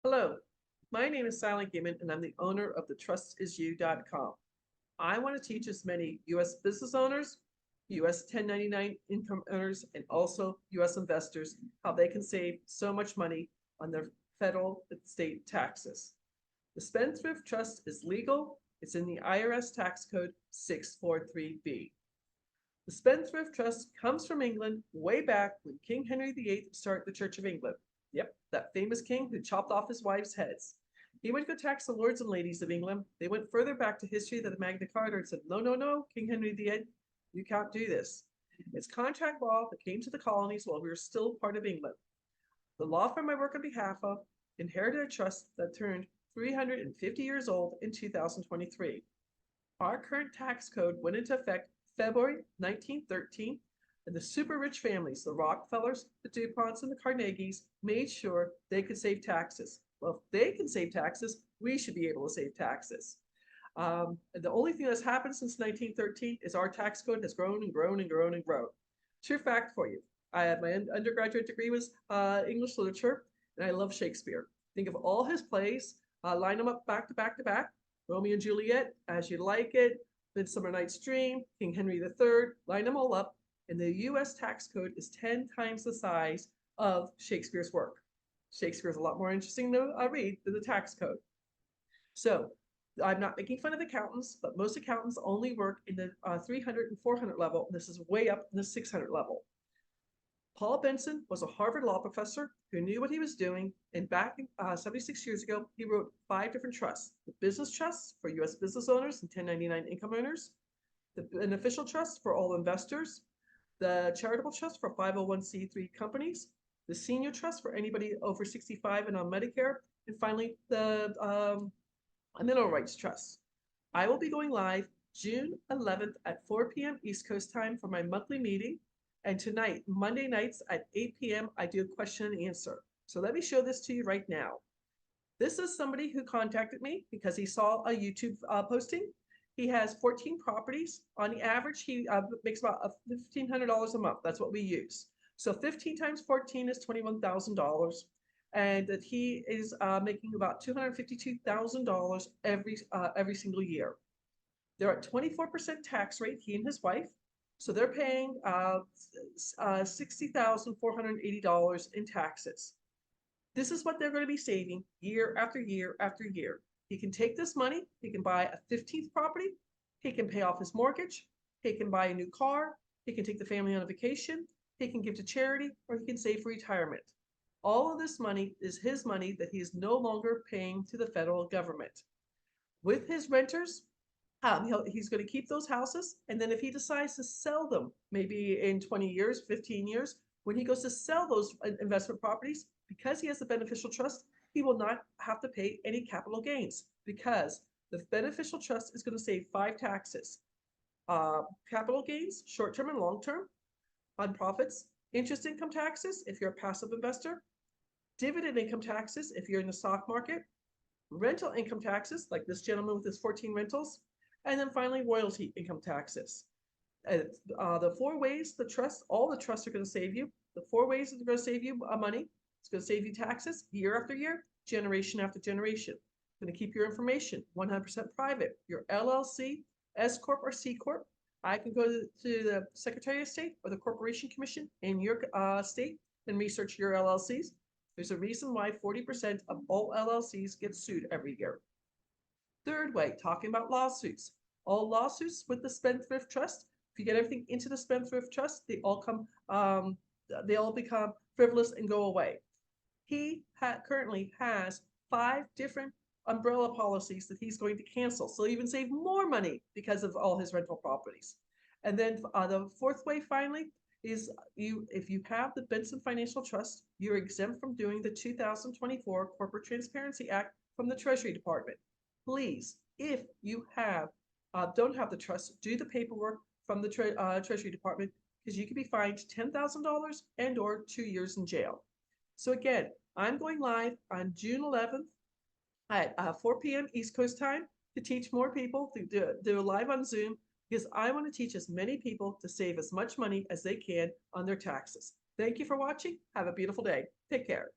Hello, my name is Silent Gaiman and I'm the owner of the trustisyou.com. I want to teach as many U.S. business owners, U.S. 1099 income earners, and also U.S. investors how they can save so much money on their federal and state taxes. The Spendthrift Trust is legal. It's in the IRS Tax Code 643B. The Spendthrift Trust comes from England way back when King Henry VIII started the Church of England. Yep, that famous king who chopped off his wives' heads. He went to go tax the lords and ladies of England. They went further back to history than the Magna Carta and said, no, no, no, King Henry VIII, you can't do this. It's contract law that came to the colonies while we were still part of England. The law firm I work on behalf of inherited a trust that turned 350 years old in 2023. Our current tax code went into effect February 1913, and the super rich families, the Rockefellers, the DuPonts, and the Carnegies, made sure they could save taxes. Well, if they can save taxes, we should be able to save taxes. And the only thing that's happened since 1913 is our tax code has grown and grown and grown and grown. True fact for you. I had my undergraduate degree was English literature, and I love Shakespeare. Think of all his plays, line them up back to back to back. Romeo and Juliet, As You Like It, Midsummer Night's Dream, King Henry III, line them all up, and the US tax code is 10 times the size of Shakespeare's work. Shakespeare's a lot more interesting to read than the tax code. So I'm not making fun of accountants, but most accountants only work in the 300 and 400 level, and this is way up in the 600 level. Paul Benson was a Harvard law professor who knew what he was doing, and back 76 years ago, he wrote 5 different trusts. The business trusts for U.S. business owners and 1099 income earners, the beneficial trust for all investors, the charitable trust for 501c3 companies, the senior trust for anybody over 65 and on Medicare, and finally, the mineral rights trust. I will be going live June 11th at 4 p.m. East Coast time for my monthly meeting. And tonight, Monday nights at 8 p.m., I do a question and answer. So let me show this to you right now. This is somebody who contacted me because he saw a YouTube posting. He has 14 properties. On the average, he makes about $1,500 a month. That's what we use. So 15 times 14 is $21,000. And that he is making about $252,000 every single year. They're at 24% tax rate, he and his wife. So they're paying $60,480 in taxes. This is what they're going to be saving year after year after year. He can take this money, he can buy a 15th property, he can pay off his mortgage, he can buy a new car, he can take the family on a vacation, he can give to charity, or he can save for retirement. All of this money is his money that he is no longer paying to the federal government. With his renters, he's going to keep those houses, and then if he decides to sell them, maybe in 20 years, 15 years, when he goes to sell those investment properties, because he has the beneficial trust, he will not have to pay any capital gains because the beneficial trust is going to save 5 taxes. Capital gains, short-term and long-term, on profits, interest income taxes if you're a passive investor, dividend income taxes if you're in the stock market, rental income taxes like this gentleman with his 14 rentals, and then finally, royalty income taxes. The 4 ways all the trusts are going to save you. The 4 ways that they're going to save you money. It's going to save you taxes year after year, generation after generation. It's going to keep your information 100% private. Your LLC, S Corp, or C Corp. I can go to the Secretary of State or the Corporation Commission in your state and research your LLCs. There's a reason why 40% of all LLCs get sued every year. Third way, talking about lawsuits. All lawsuits with the Spendthrift Trust, if you get everything into the Spendthrift Trust, they all become frivolous and go away. He currently has 5 different umbrella policies that he's going to cancel. So he'll even save more money because of all his rental properties. And then the 4th way, finally, is if you have the Benson Financial Trust, you're exempt from doing the 2024 Corporate Transparency Act from the Treasury Department. Please, if you don't have the trust, do the paperwork from the Treasury Department because you could be fined $10,000 and or 2 years in jail. So again, I'm going live on June 11th at 4 p.m. East Coast time to teach more people to do live on Zoom because I want to teach as many people to save as much money as they can on their taxes. Thank you for watching. Have a beautiful day. Take care.